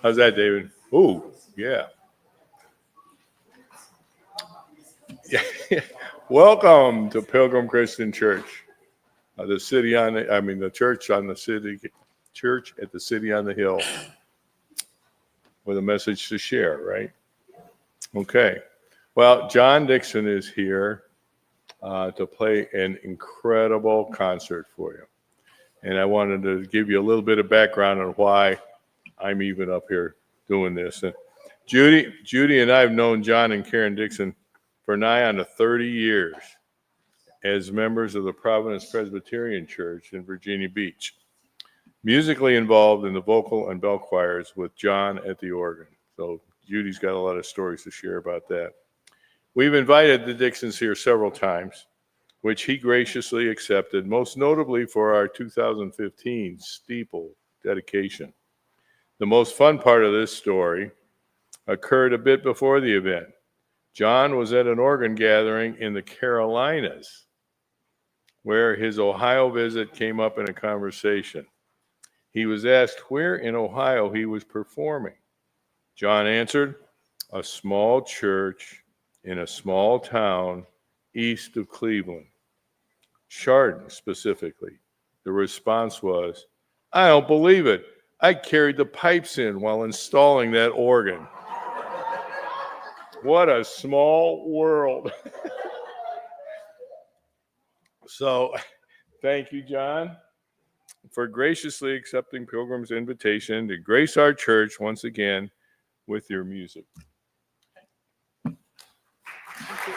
How's that, David? Ooh, yeah. Welcome to Pilgrim Christian Church, the city on the, I mean, the church on the city, church at the city on the hill, with a message to share, right? Okay. Well, John Dixon is here to play an incredible concert for you, and I wanted to give you a little bit of background on why I'm even up here doing this. And Judy and I have known John and Karen Dixon for nigh on to 30 years as members of the Providence Presbyterian Church in Virginia Beach, musically involved in the vocal and bell choirs with John at the organ. So Judy's got a lot of stories to share about that. We've invited the Dixons here several times, which he graciously accepted, most notably for our 2015 steeple dedication. The most fun part of this story occurred a bit before the event. John was at an organ gathering in the Carolinas, where his Ohio visit came up in a conversation. He was asked where in Ohio he was performing. John answered, a small church in a small town east of Cleveland, Chardon specifically. The response was, I don't believe it. I carried the pipes in while installing that organ. What a small world. So, thank you, John, for graciously accepting Pilgrim's invitation to grace our church once again with your music. Thank you.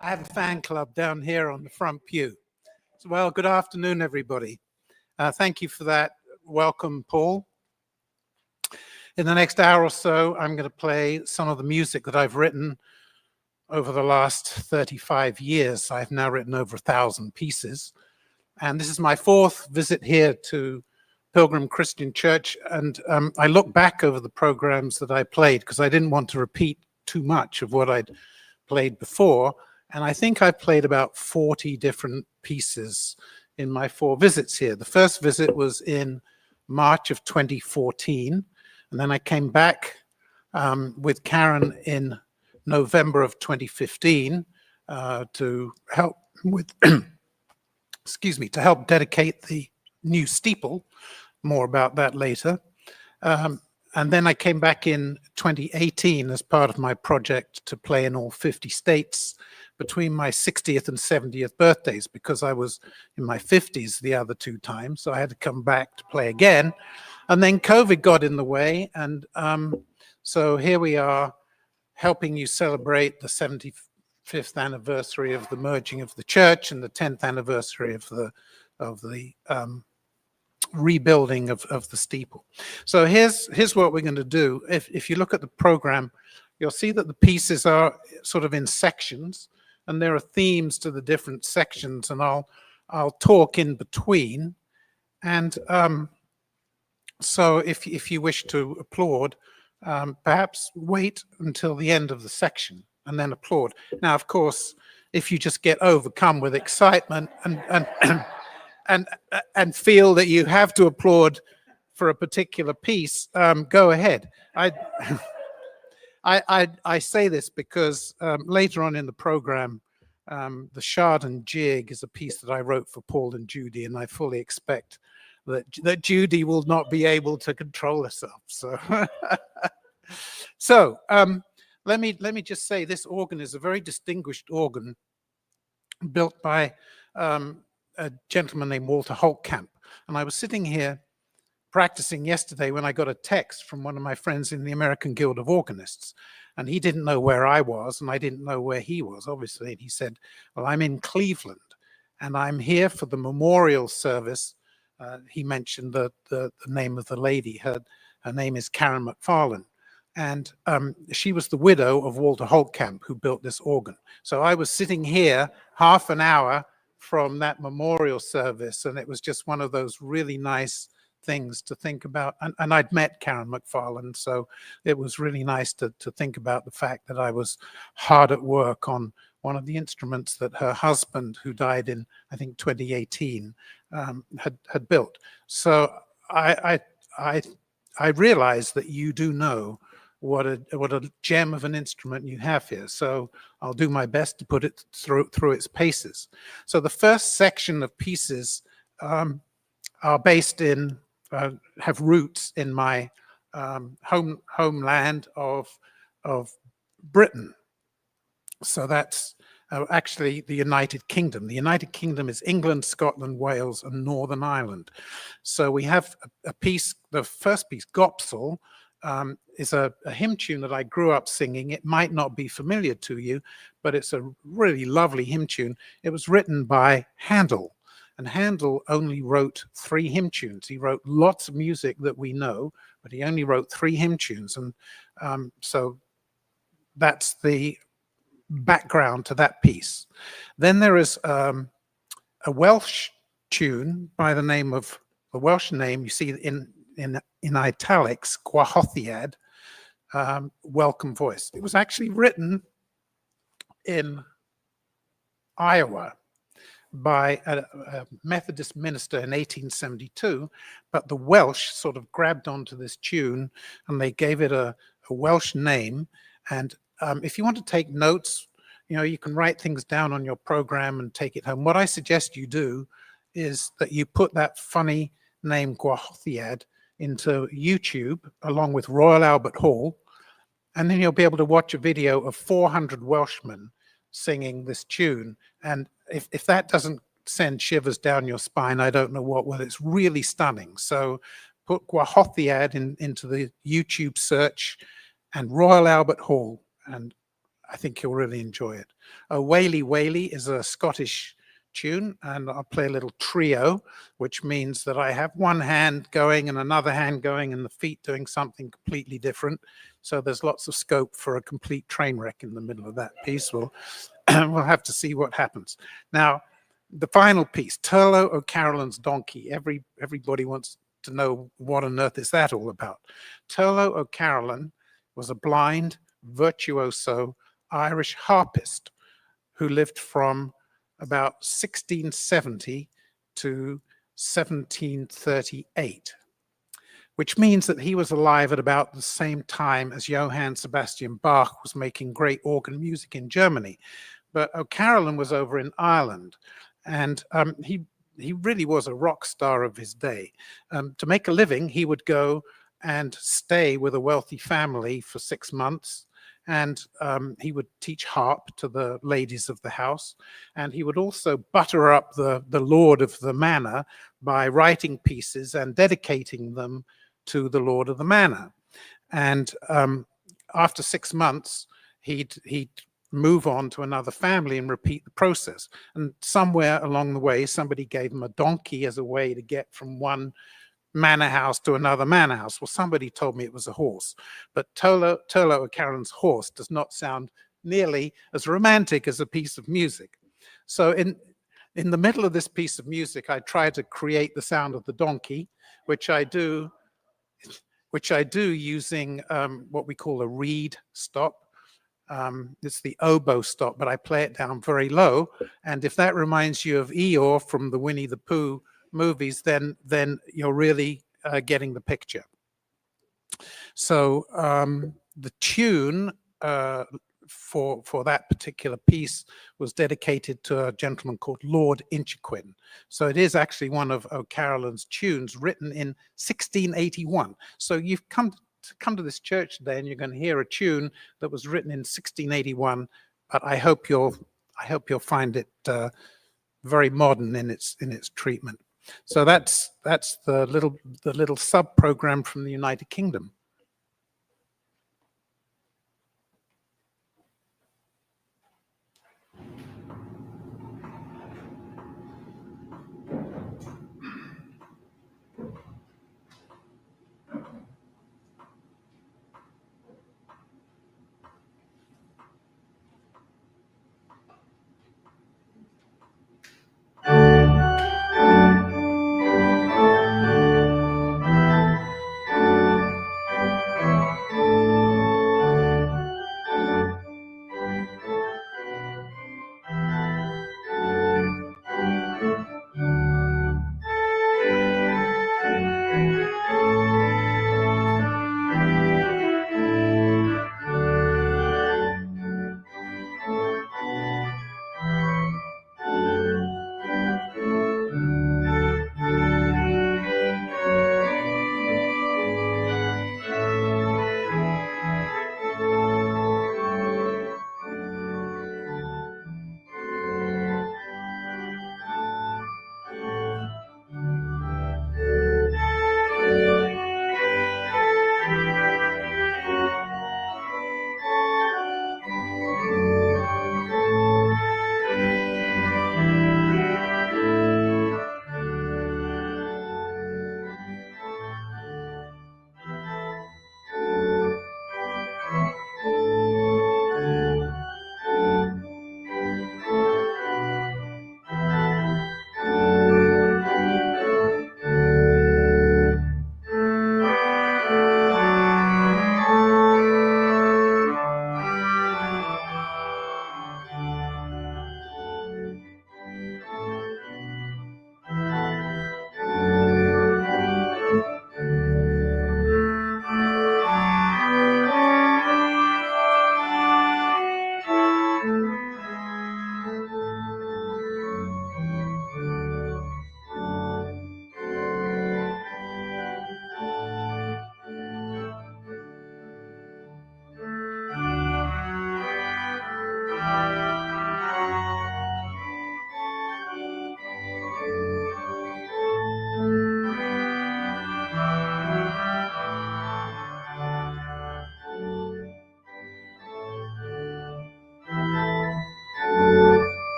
I have a fan club down here on the front pew. So, well, good afternoon, everybody. Thank you for that welcome, Paul. In the next hour or so, I'm going to play some of the music that I've written over the last 35 years. I've now written over 1,000 pieces. And this is my fourth visit here to Pilgrim Christian Church. And I look back over the programs that I played because I didn't want to repeat too much of what I'd played before. And I think I played about 40 different pieces in my 4 visits here. The first visit was in March of 2014. And then I came back with Karen in November of 2015 to help with, excuse me, to help dedicate the new steeple. More about that later. And then I came back in 2018 as part of my project to play in all 50 states between my 60th and 70th birthdays, because I was in my 50s the other 2 times. So I had to come back to play again. And then COVID got in the way. And so here we are helping you celebrate the 75th anniversary of the merging of the church and the 10th anniversary of the rebuilding of the steeple. So here's what we're going to do. If you look at the program, you'll see that the pieces are sort of in sections, and there are themes to the different sections, and I'll talk in between. And so if you wish to applaud, perhaps wait until the end of the section and then applaud. Now, of course, if you just get overcome with excitement and feel that you have to applaud for a particular piece, go ahead. I say this because later on in the program, the Shard and Jig is a piece that I wrote for Paul and Judy, and I fully expect that Judy will not be able to control herself. So, let me just say, this organ is a very distinguished organ built by a gentleman named Walter Holtkamp. And I was sitting here practicing yesterday when I got a text from one of my friends in the American Guild of Organists. And he didn't know where I was, and I didn't know where he was, obviously. And he said, well, I'm in Cleveland, and I'm here for the memorial service. He mentioned the name of the lady. Her name is Karen McFarlane. And she was the widow of Walter Holtkamp, who built this organ. So I was sitting here half an hour from that memorial service, and it was just one of those really nice things to think about. And I'd met Karen McFarlane, so it was really nice to think about the fact that I was hard at work on one of the instruments that her husband, who died in, I think, 2018, had built. So I realized that you do know what a gem of an instrument you have here. So I'll do my best to put it through its paces. So the first section of pieces are based in, have roots in my homeland of Britain. So that's actually the United Kingdom. The United Kingdom is England, Scotland, Wales, and Northern Ireland. So we have a piece, the first piece, Gopsal, is a hymn tune that I grew up singing. It might not be familiar to you, but it's a really lovely hymn tune. It was written by Handel, and Handel only wrote 3 hymn tunes. He wrote lots of music that we know, but he only wrote 3 hymn tunes. And so that's the background to that piece. Then there is a Welsh tune by the name of, the Welsh name you see in italics, Gwahoddiad, welcome voice. It was actually written in Iowa by a Methodist minister in 1872, but the Welsh sort of grabbed onto this tune and they gave it a Welsh name. And if you want to take notes, you can write things down on your program and take it home. What I suggest you do is that you put that funny name Gwahoddiad into YouTube along with Royal Albert Hall, and then you'll be able to watch a video of 400 Welshmen singing this tune. And if that doesn't send shivers down your spine, I don't know what will. It's really stunning. So put Gwahoddiad into the YouTube search and Royal Albert Hall, and I think you'll really enjoy it. Whaley Whaley is a Scottish tune, and I'll play a little trio, which means that I have one hand going and another hand going and the feet doing something completely different. So there's lots of scope for a complete train wreck in the middle of that piece. We'll have to see what happens. Now, the final piece, Turlough O'Carolan's Donkey. Everybody wants to know what on earth is that all about. Turlough O'Carolan was a blind, virtuoso Irish harpist who lived from about 1670 to 1738, which means that he was alive at about the same time as Johann Sebastian Bach was making great organ music in Germany. But O'Carolan was over in Ireland, and he really was a rock star of his day. To make a living, he would go and stay with a wealthy family for 6 months, and he would teach harp to the ladies of the house, and he would also butter up the lord of the manor by writing pieces and dedicating them to the lord of the manor. And after 6 months, he'd move on to another family and repeat the process. And somewhere along the way, somebody gave him a donkey as a way to get from one manor house to another manor house. Well, somebody told me it was a horse, but Turlough O'Carolan's horse does not sound nearly as romantic as a piece of music. So in the middle of this piece of music, I try to create the sound of the donkey, which I do using what we call a reed stop. It's the oboe stop, but I play it down very low. And if that reminds you of Eeyore from the Winnie the Pooh movies, then you're really getting the picture. So the tune for that particular piece was dedicated to a gentleman called Lord Inchiquin. So it is actually one of O'Carolan's tunes written in 1681. So you've come to this church today and you're going to hear a tune that was written in 1681, but I hope you'll find it very modern in its treatment. So that's the little sub program from the United Kingdom.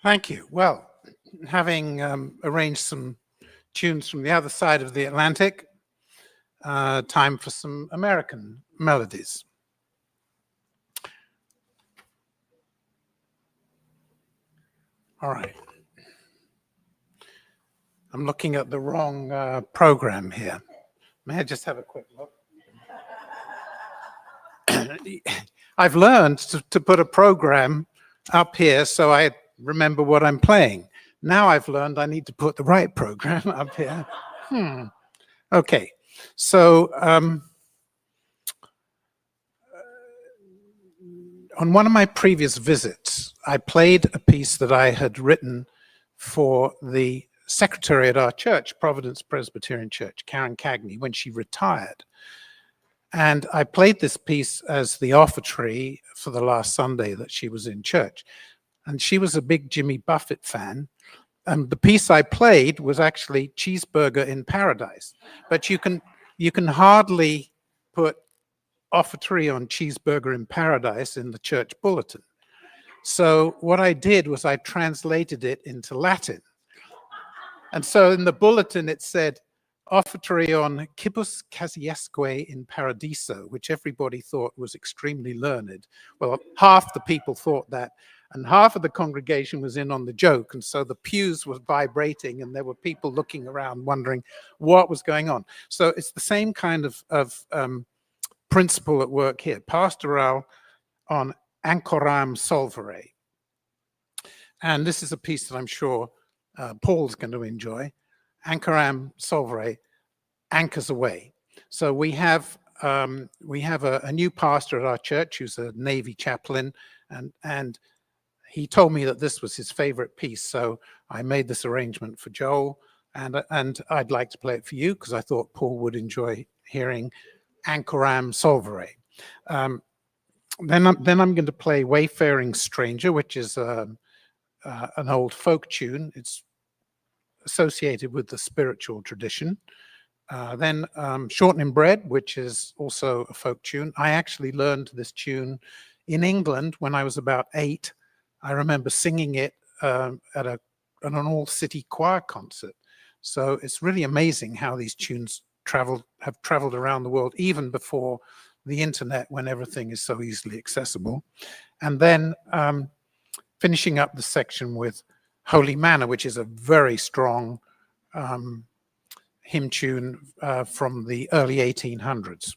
Thank you. Well, having arranged some tunes from the other side of the Atlantic, time for some American melodies. All right. I'm looking at the wrong program here. May I just have a quick look? I've learned to put a program up here so I remember what I'm playing. Now I've learned I need to put the right program up here. Okay, so on one of my previous visits, I played a piece that I had written for the secretary at our church, Providence Presbyterian Church, Karen Cagney, when she retired. And I played this piece as the offertory for the last Sunday that she was in church. And she was a big Jimmy Buffett fan. And the piece I played was actually Cheeseburger in Paradise. But you can hardly put offertory on Cheeseburger in Paradise in the church bulletin. So what I did was I translated it into Latin. And so in the bulletin it said, offertory on Cibus Casiesque in Paradiso, which everybody thought was extremely learned. Well, half the people thought that, and half of the congregation was in on the joke, and so the pews were vibrating, and there were people looking around wondering what was going on. So it's the same kind of principle at work here. Pastoral on Ancoram Solvere. And this is a piece that I'm sure Paul's going to enjoy. Ancoram Solvere, anchors away. So we have a new pastor at our church who's a Navy chaplain, and he told me that this was his favorite piece. So I made this arrangement for Joel, and I'd like to play it for you because I thought Paul would enjoy hearing Ancoram Solvere. Then I'm going to play Wayfaring Stranger, which is an old folk tune. It's associated with the spiritual tradition. Then Shortening Bread, which is also a folk tune. I actually learned this tune in England when I was about 8. I remember singing it at an all-city choir concert. So it's really amazing how these tunes have traveled around the world, even before the internet, when everything is so easily accessible. And then finishing up the section with Holy Manna, which is a very strong hymn tune from the early 1800s.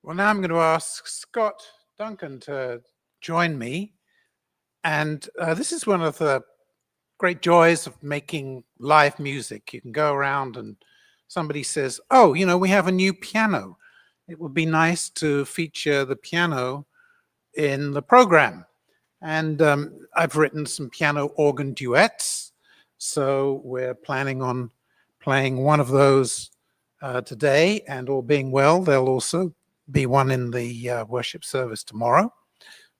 Well, now I'm going to ask Scott Duncan to join me. And this is one of the great joys of making live music. You can go around and somebody says, oh, you know, we have a new piano. It would be nice to feature the piano in the program. And I've written some piano organ duets. So we're planning on playing one of those today, and all being well, there'll also be one in the worship service tomorrow.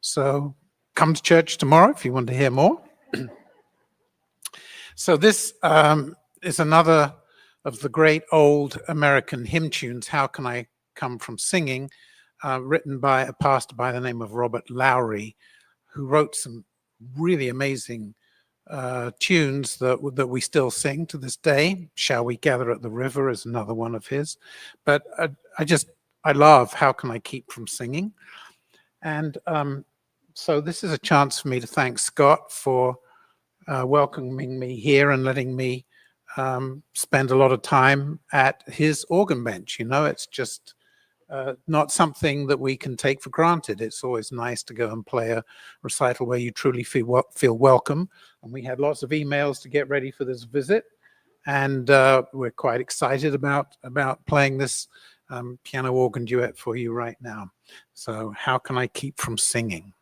So come to church tomorrow if you want to hear more. So this is another of the great old American hymn tunes, How Can I Come From Singing, written by a pastor by the name of Robert Lowry, who wrote some really amazing tunes that we still sing to this day. Shall We Gather at the River is another one of his. But I love How Can I Keep From Singing? And so this is a chance for me to thank Scott for welcoming me here and letting me spend a lot of time at his organ bench. You know, it's just not something that we can take for granted. It's always nice to go and play a recital where you truly feel welcome. And we had lots of emails to get ready for this visit. And we're quite excited about playing this piano organ duet for you right now. So How Can I Keep From Singing?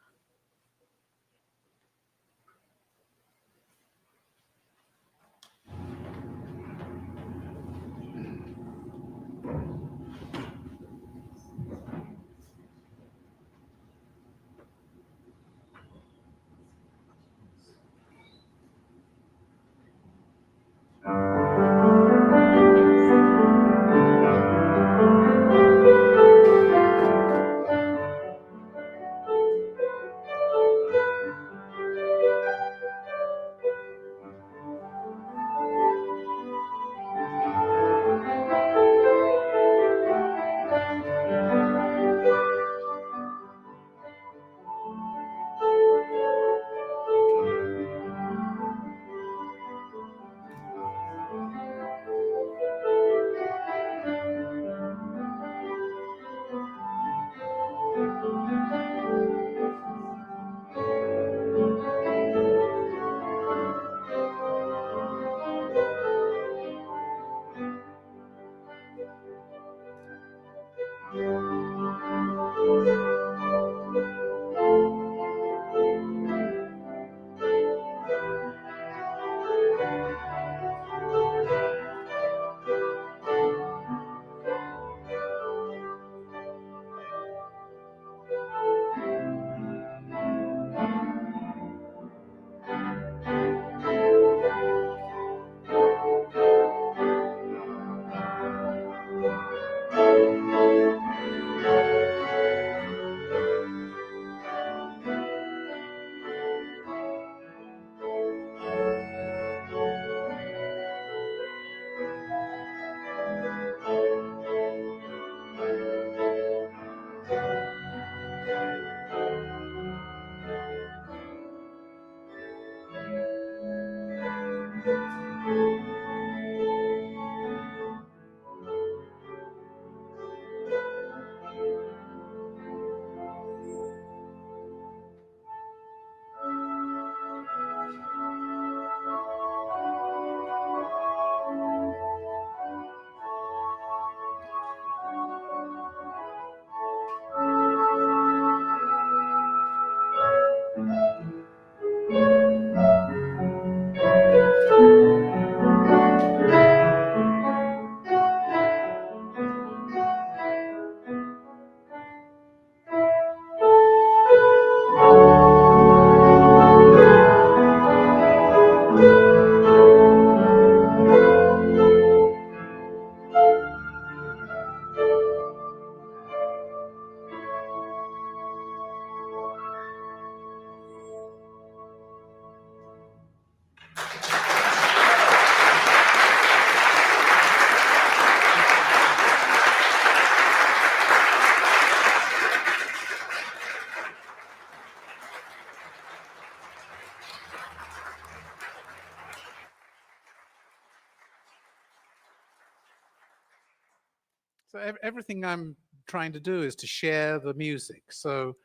So everything I'm trying to do is to share the music. So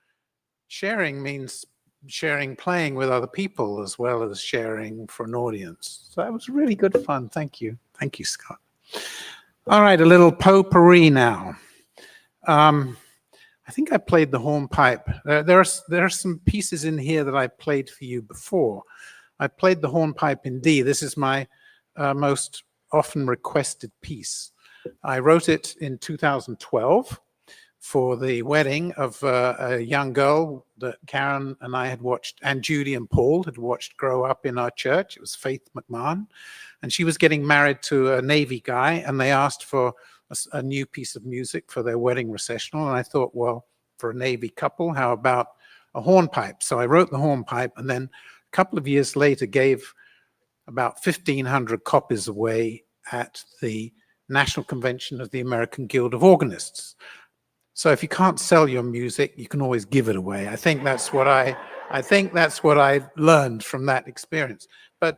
sharing means sharing playing with other people as well as sharing for an audience. So that was really good fun. Thank you. Thank you, Scott. All right, a little potpourri now. I think I played the hornpipe. There are some pieces in here that I played for you before. I played the hornpipe in D. This is my most often requested piece. I wrote it in 2012 for the wedding of a young girl that Karen and I had watched, and Judy and Paul had watched grow up in our church. It was Faith McMahon. And she was getting married to a Navy guy, and they asked for a new piece of music for their wedding recessional. And I thought, well, for a Navy couple, how about a hornpipe? So I wrote the hornpipe, and then a couple of years later gave about 1,500 copies away at the National Convention of the American Guild of Organists. So if you can't sell your music, you can always give it away. I think that's what I learned from that experience. But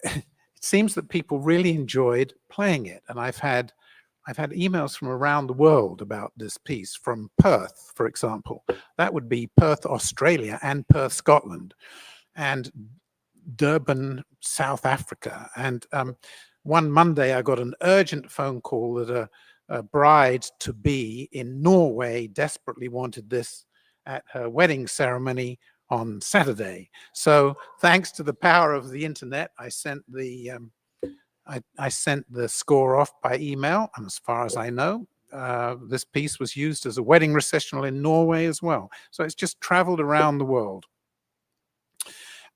it seems that people really enjoyed playing it, and I've had emails from around the world about this piece, from Perth, for example. That would be Perth, Australia, and Perth, Scotland, and Durban, South Africa. And one Monday, I got an urgent phone call that a bride-to-be in Norway desperately wanted this at her wedding ceremony on Saturday. So thanks to the power of the internet, I sent the score off by email, and as far as I know, this piece was used as a wedding recessional in Norway as well. So it's just traveled around the world.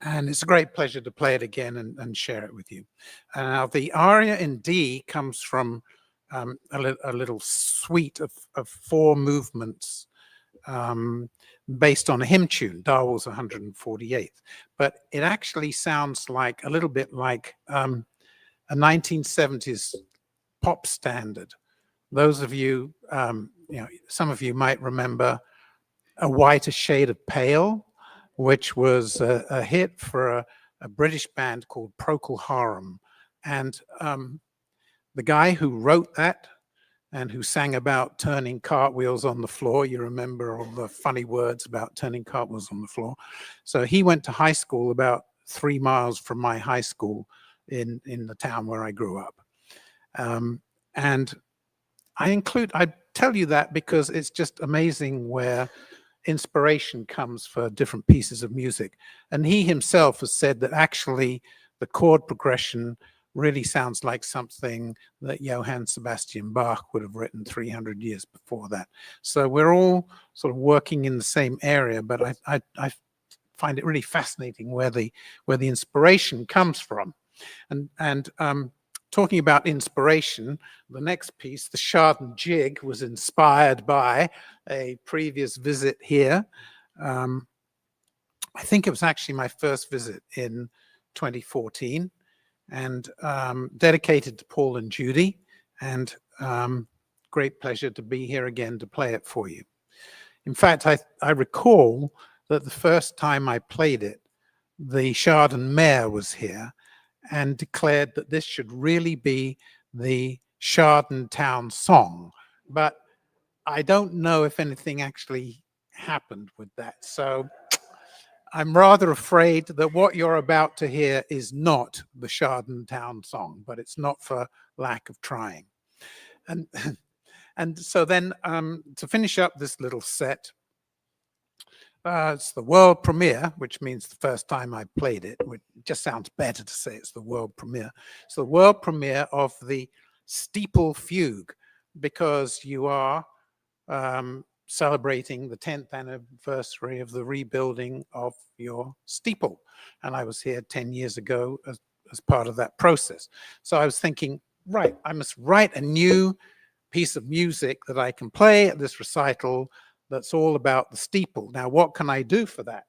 And it's a great pleasure to play it again and share it with you. Now, the aria in D comes from a little suite of 4 movements based on a hymn tune, Darwell's 148th. But it actually sounds like a little bit like a 1970s pop standard. Those of you, some of you might remember A Whiter Shade of Pale, which was a hit for a British band called Procol Harum. And the guy who wrote that and who sang about turning cartwheels on the floor, you remember all the funny words about turning cartwheels on the floor. So he went to high school about 3 miles from my high school in the town where I grew up. And I tell you that because it's just amazing where inspiration comes for different pieces of music. And he himself has said that actually the chord progression really sounds like something that Johann Sebastian Bach would have written 300 years before that. So we're all sort of working in the same area, but I find it really fascinating where the inspiration comes from. And talking about inspiration, the next piece, the Chardon Jig, was inspired by a previous visit here. I think it was actually my first visit in 2014, and dedicated to Paul and Judy, and great pleasure to be here again to play it for you. In fact, I recall that the first time I played it, the Chardon mayor was here and declared that this should really be the Chardon town song. But I don't know if anything actually happened with that. So I'm rather afraid that what you're about to hear is not the Chardon town song, but it's not for lack of trying. And, and so then to finish up this little set, it's the world premiere, which means the first time I played it, which just sounds better to say it's the world premiere. It's the world premiere of the Steeple Fugue, because you are celebrating the 10th anniversary of the rebuilding of your steeple. And I was here 10 years ago as part of that process. So I was thinking, right, I must write a new piece of music that I can play at this recital that's all about the steeple. Now, what can I do for that?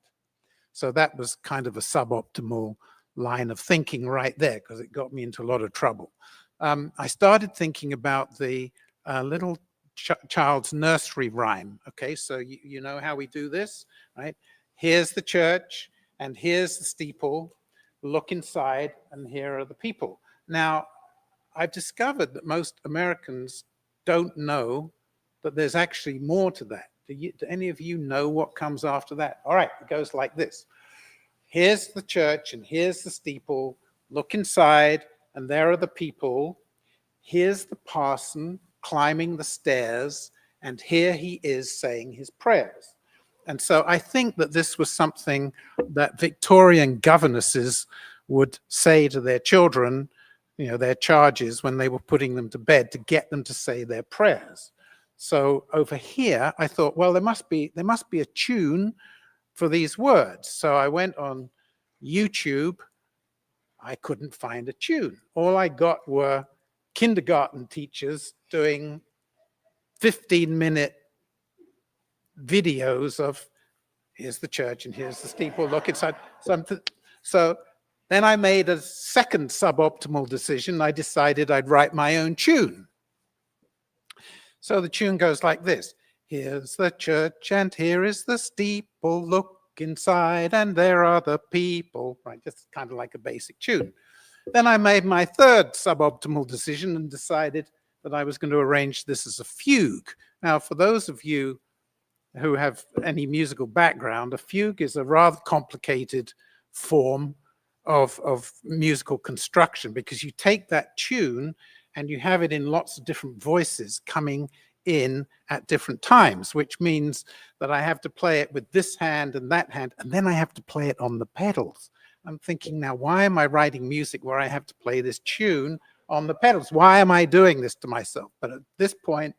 So that was kind of a suboptimal line of thinking right there, because it got me into a lot of trouble. I started thinking about the little child's nursery rhyme. Okay, so you know how we do this, right? Here's the church, and here's the steeple. Look inside, and here are the people. Now, I've discovered that most Americans don't know that there's actually more to that. Do any of you know what comes after that? All right, it goes like this. Here's the church, and here's the steeple. Look inside, and there are the people. Here's the parson climbing the stairs, and here he is saying his prayers. And so I think that this was something that Victorian governesses would say to their children, you know, their charges when they were putting them to bed, to get them to say their prayers. So over here, I thought, well, there must be a tune for these words. So I went on YouTube. I couldn't find a tune. All I got were kindergarten teachers doing 15-minute videos of here's the church and here's the steeple, look inside. So then I made a second suboptimal decision. I decided I'd write my own tune. So the tune goes like this. Here's the church and here is the steeple, look inside and there are the people. Right, just kind of like a basic tune. Then I made my third suboptimal decision and decided that I was going to arrange this as a fugue. Now, for those of you who have any musical background, a fugue is a rather complicated form of musical construction, because you take that tune and you have it in lots of different voices coming in at different times, which means that I have to play it with this hand and that hand, and then I have to play it on the pedals. I'm thinking, now, why am I writing music where I have to play this tune on the pedals? Why am I doing this to myself? But at this point,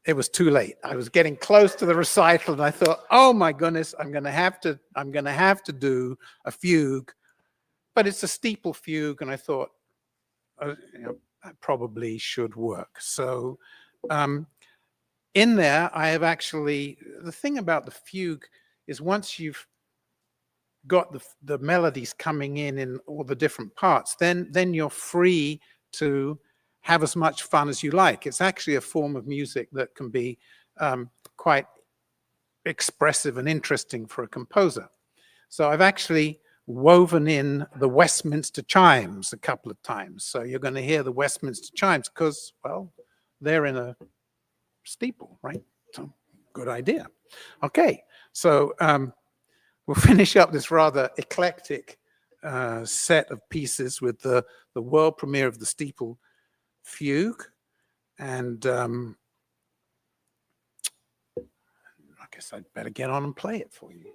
it was too late. I was getting close to the recital, and I thought, oh my goodness, I'm going to have to do a fugue, but it's a steeple fugue, and I thought, that probably should work. So in there, I have actually, the thing about the fugue is once you've got the melodies coming in all the different parts, then you're free to have as much fun as you like. It's actually a form of music that can be quite expressive and interesting for a composer. So I've actually woven in the Westminster chimes a couple of times. So you're going to hear the Westminster chimes because, well, they're in a steeple, right? So good idea. Okay, so we'll finish up this rather eclectic set of pieces with the world premiere of the Steeple Fugue. And I guess I'd better get on and play it for you.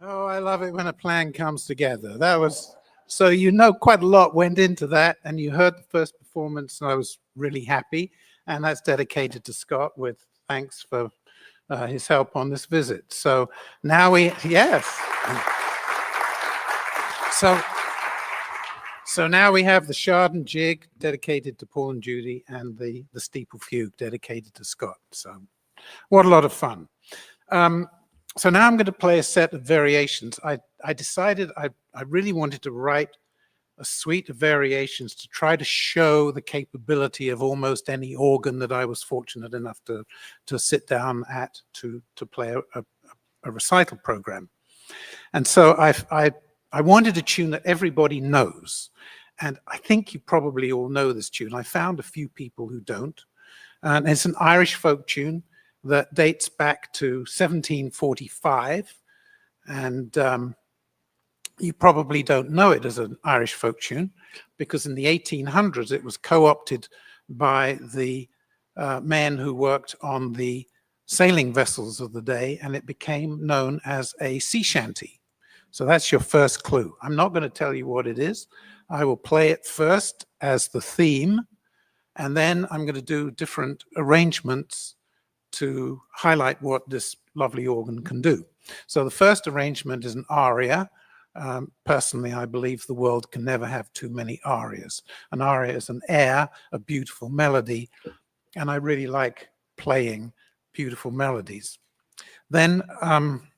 Oh, I love it when a plan comes together. That was so you know quite a lot went into that, and you heard the first performance, and I was really happy. And that's dedicated to Scott with thanks for his help on this visit. So now yes. So so now we have the Shard and Jig dedicated to Paul and Judy, and the Steeple Fugue dedicated to Scott. So what a lot of fun. So now I'm going to play a set of variations. I decided I really wanted to write a suite of variations to try to show the capability of almost any organ that I was fortunate enough to sit down at to play a recital program. And so I wanted a tune that everybody knows. And I think you probably all know this tune. I found a few people who don't. And it's an Irish folk tune that dates back to 1745. And you probably don't know it as an Irish folk tune because in the 1800s it was co-opted by the men who worked on the sailing vessels of the day, and it became known as a sea shanty. So that's your first clue. I'm not going to tell you what it is. I will play it first as the theme, and then I'm going to do different arrangements to highlight what this lovely organ can do. So the first arrangement is an aria. Personally, I believe the world can never have too many arias. An aria is an air, a beautiful melody, and I really like playing beautiful melodies. Then I'm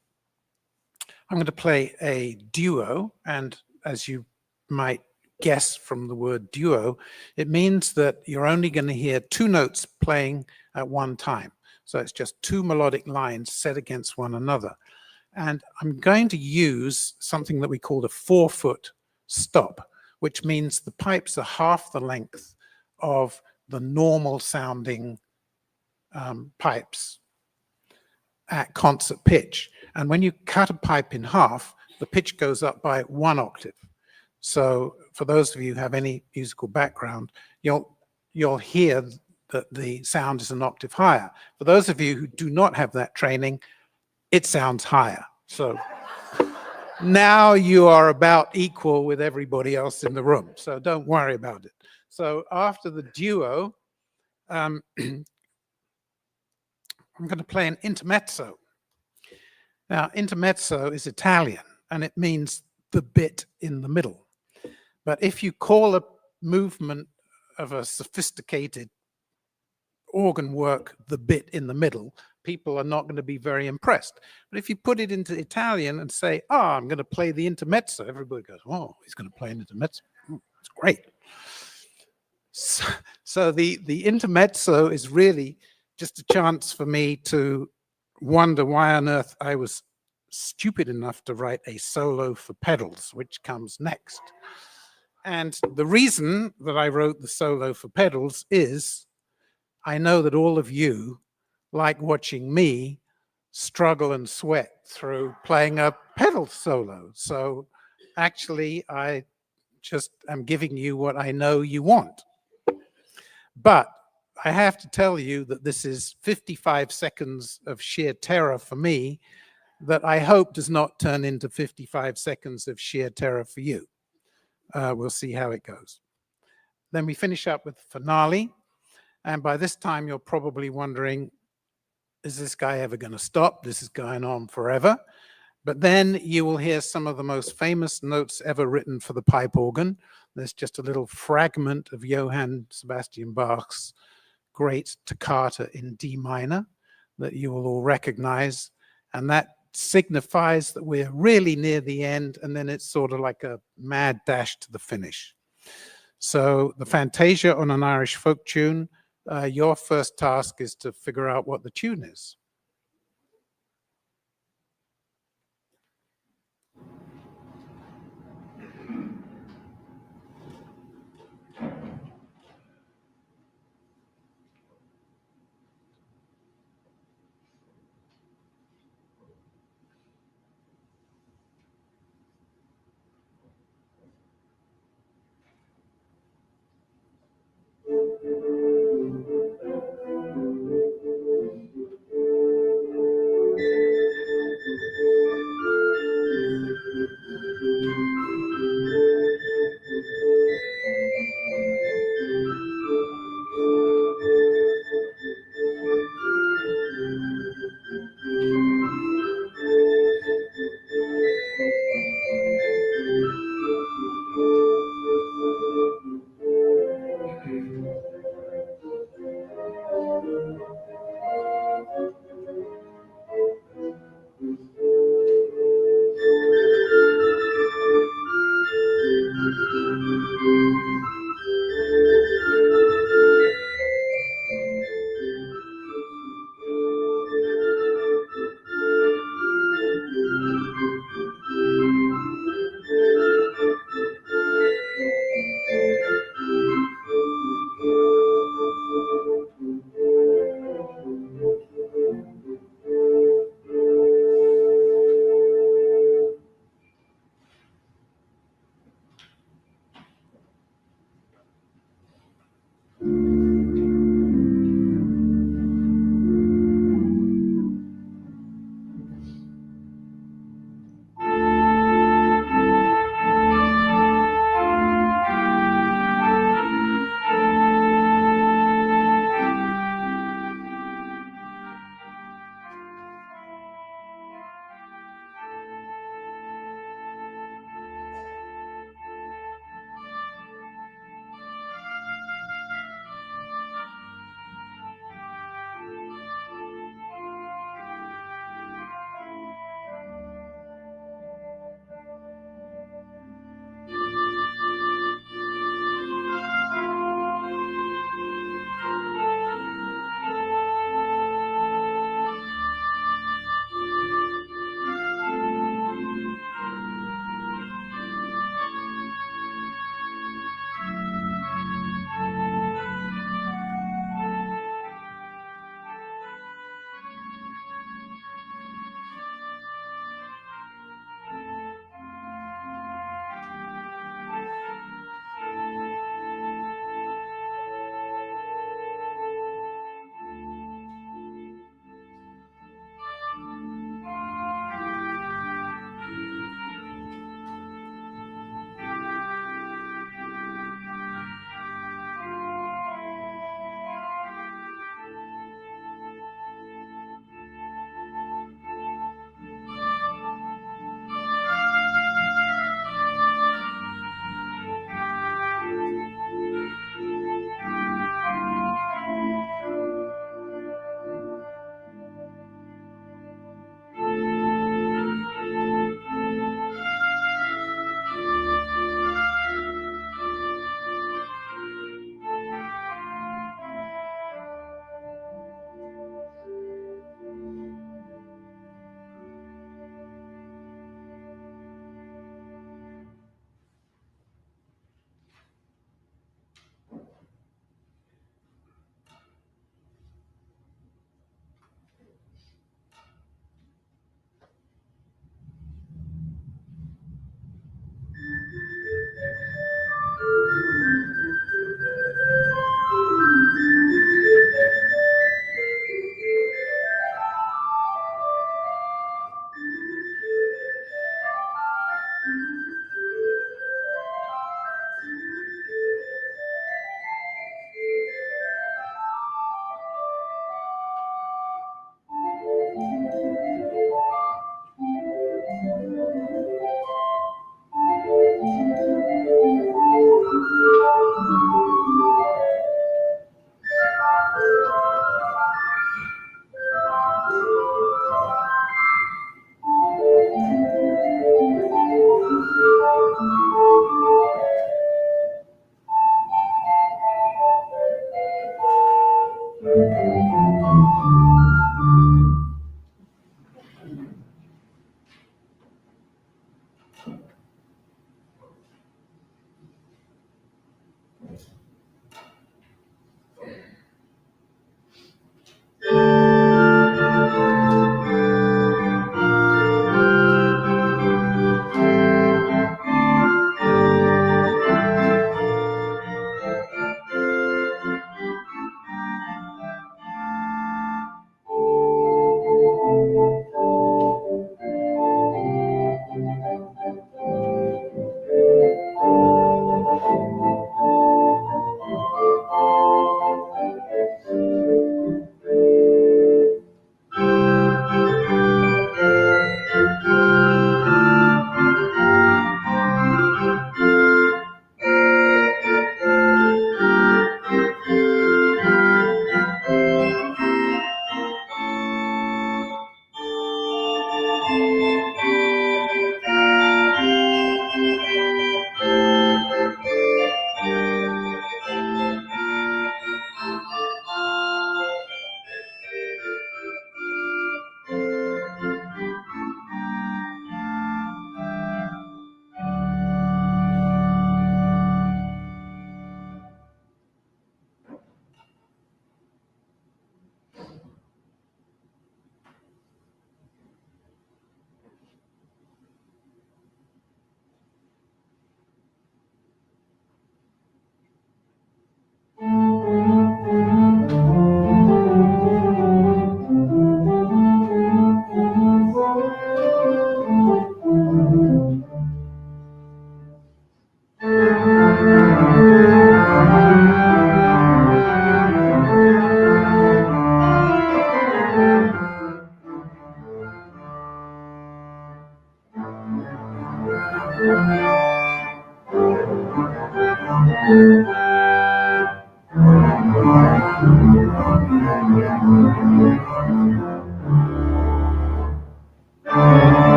going to play a duo, and as you might guess from the word duo, it means that you're only going to hear two notes playing at one time. So it's just two melodic lines set against one another. And I'm going to use something that we call a 4-foot stop, which means the pipes are half the length of the normal sounding pipes at concert pitch. And when you cut a pipe in half, the pitch goes up by 1 octave. So for those of you who have any musical background, you'll hear that the sound is an octave higher. For those of you who do not have that training, it sounds higher. So now you are about equal with everybody else in the room. So don't worry about it. So after the duo, I'm going to play an intermezzo. Now, intermezzo is Italian, and it means the bit in the middle. But if you call a movement of a sophisticated organ work the bit in the middle, people are not going to be very impressed. But if you put it into Italian and say, oh, I'm going to play the intermezzo, everybody goes, oh, he's going to play an intermezzo. That's great. So the intermezzo is really just a chance for me to wonder why on earth I was stupid enough to write a solo for pedals, which comes next. And the reason that I wrote the solo for pedals is I know that all of you like watching me struggle and sweat through playing a pedal solo. So actually, I just am giving you what I know you want. But I have to tell you that this is 55 seconds of sheer terror for me that I hope does not turn into 55 seconds of sheer terror for you. We'll see how it goes. Then we finish up with the finale. And by this time, you're probably wondering, is this guy ever going to stop? This is going on forever. But then you will hear some of the most famous notes ever written for the pipe organ. There's just a little fragment of Johann Sebastian Bach's great toccata in D minor that you will all recognize. And that signifies that we're really near the end, and then it's sort of like a mad dash to the finish. So the Fantasia on an Irish folk tune, your first task is to figure out what the tune is.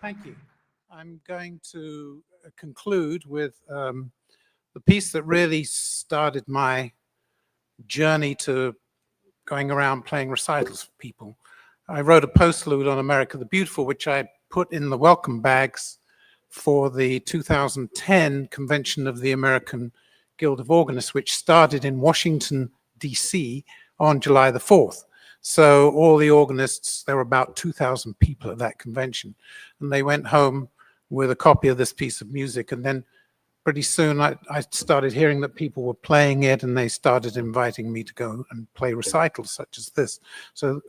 Thank you. I'm going to conclude with the piece that really started my journey to going around playing recitals for people. I wrote a postlude on America the Beautiful, which I put in the welcome bags for the 2010 convention of the American Guild of Organists, which started in Washington, D.C. on July the 4th. So all the organists, there were about 2,000 people at that convention, and they went home with a copy of this piece of music. And then pretty soon I started hearing that people were playing it, and they started inviting me to go and play recitals such as this. So,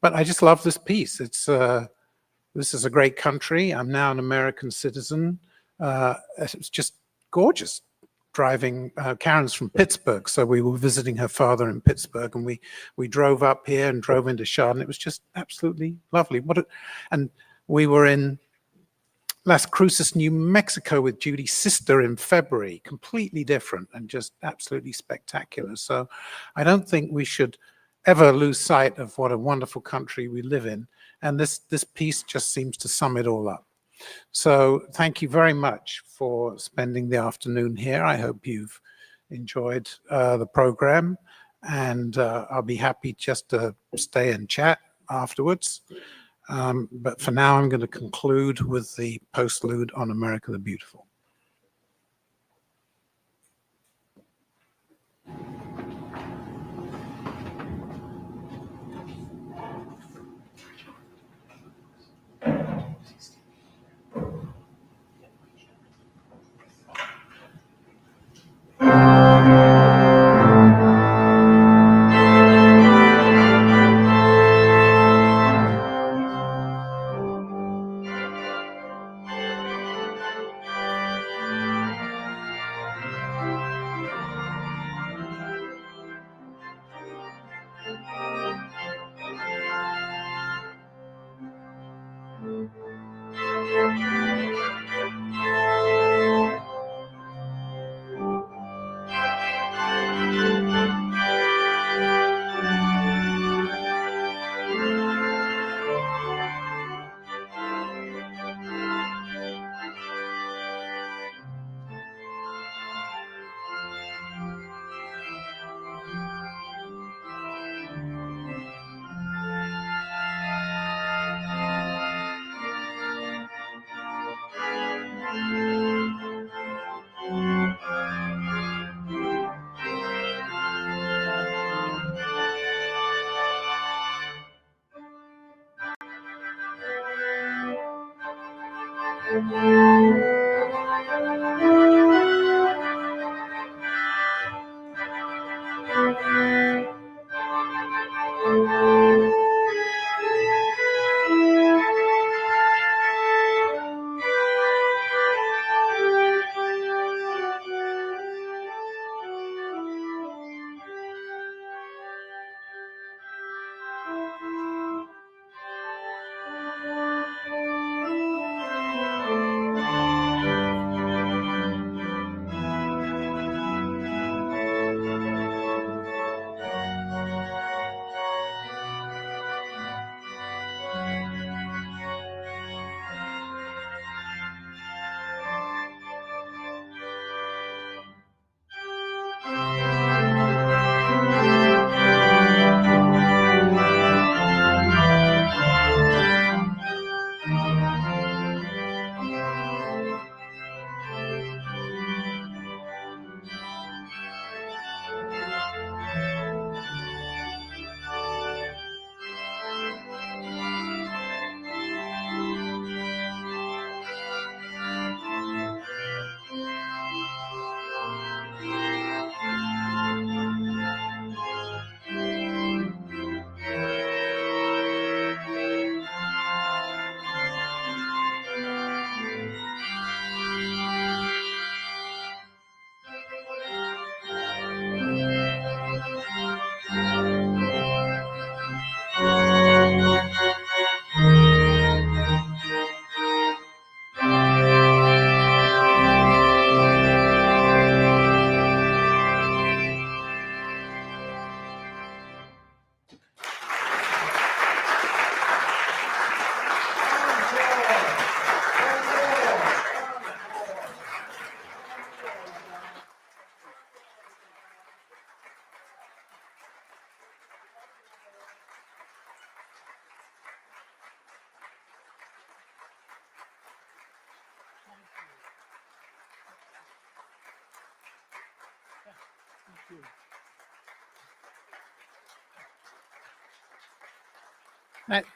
but I just love this piece. This is a great country. I'm now an American citizen. It's just gorgeous. Driving, Karen's from Pittsburgh, so we were visiting her father in Pittsburgh, and we drove up here and drove into Chardon. It was just absolutely lovely. And we were in Las Cruces, New Mexico with Judy's sister in February, completely different and just absolutely spectacular. So I don't think we should ever lose sight of what a wonderful country we live in. And this piece just seems to sum it all up. So thank you very much for spending the afternoon here. I hope you've enjoyed the program, and I'll be happy just to stay and chat afterwards. But for now, I'm going to conclude with the postlude on America the Beautiful.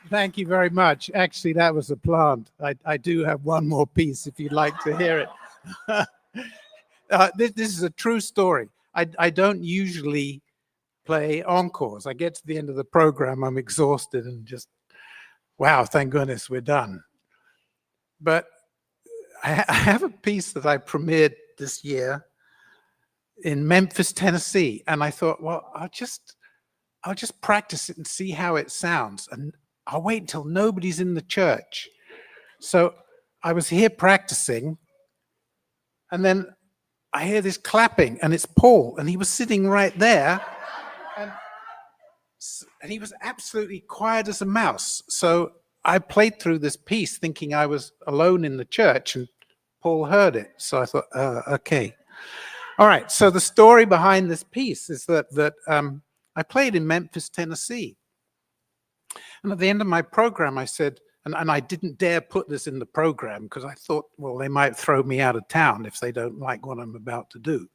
Thank you very much. Actually, that was a plant. I do have one more piece if you'd like to hear it. This is a true story. I don't usually play encores. I get to the end of the program, I'm exhausted and just, wow, thank goodness we're done. But I have a piece that I premiered this year in Memphis, Tennessee. And I thought, well, I'll just practice it and see how it sounds. And I'll wait until nobody's in the church. So I was here practicing, and then I hear this clapping, and it's Paul, and he was sitting right there, and he was absolutely quiet as a mouse. So I played through this piece thinking I was alone in the church, and Paul heard it. So I thought, okay. All right, so the story behind this piece is that I played in Memphis, Tennessee. And at the end of my program, I said, and I didn't dare put this in the program because I thought, well, they might throw me out of town if they don't like what I'm about to do.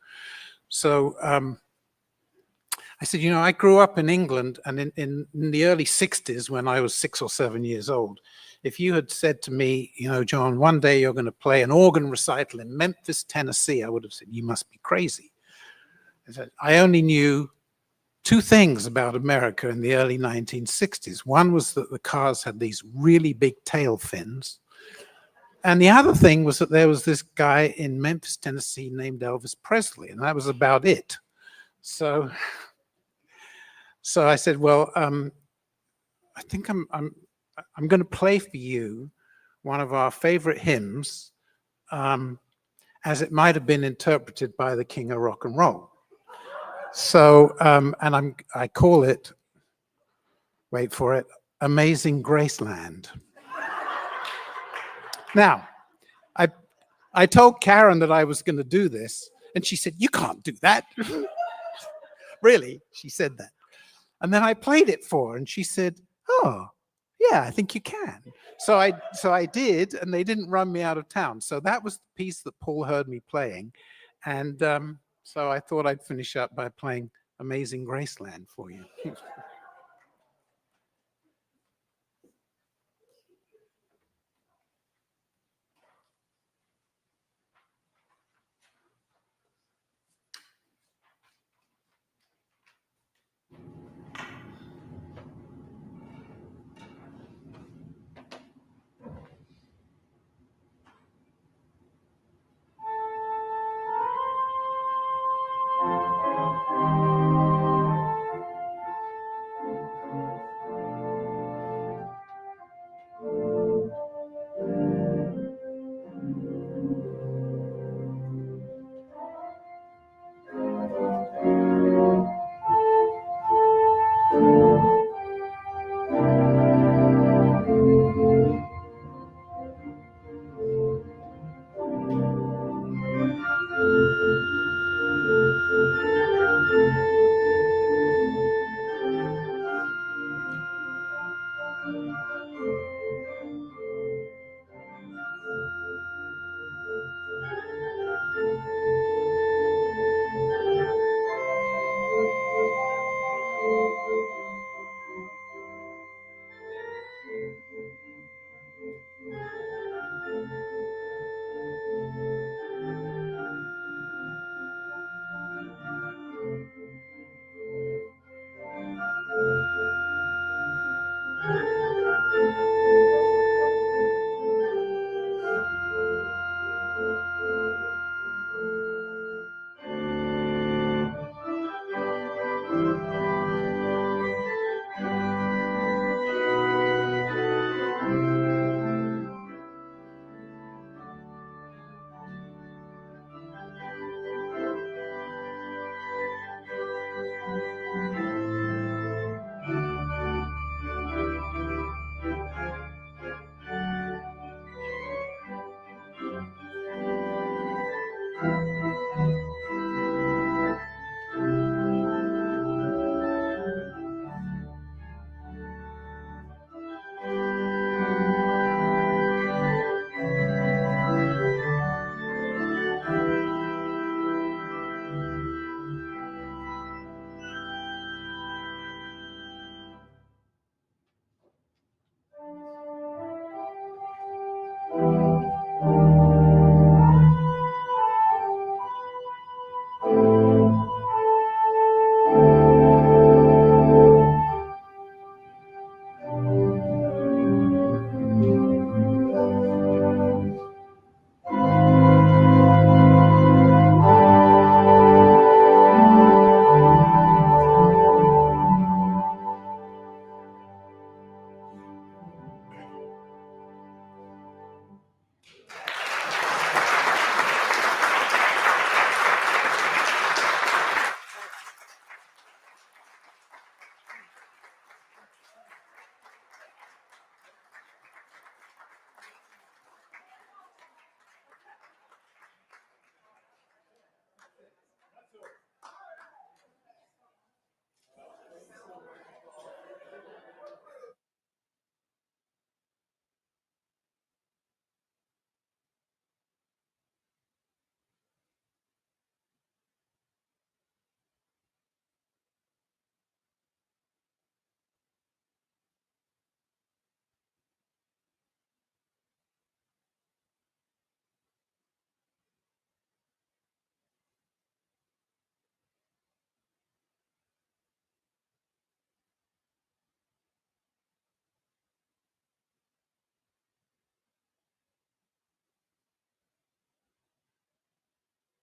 So I said, you know, I grew up in England, and in the early 60s, when I was 6 or 7 years old, if you had said to me, you know, John, one day you're going to play an organ recital in Memphis, Tennessee, I would have said, you must be crazy. I said, I only knew two things about America in the early 1960s. One was that the cars had these really big tail fins. And the other thing was that there was this guy in Memphis, Tennessee named Elvis Presley, and that was about it. So I said, well, I think I'm going to play for you one of our favorite hymns, as it might have been interpreted by the King of Rock and Roll. So, and I call it, wait for it, Amazing Graceland. Now, I told Karen that I was going to do this, and she said, you can't do that. Really? She said that. And then I played it for her, and she said, oh, yeah, I think you can. So I did, and they didn't run me out of town. So that was the piece that Paul heard me playing. And so I thought I'd finish up by playing Amazing Graceland for you.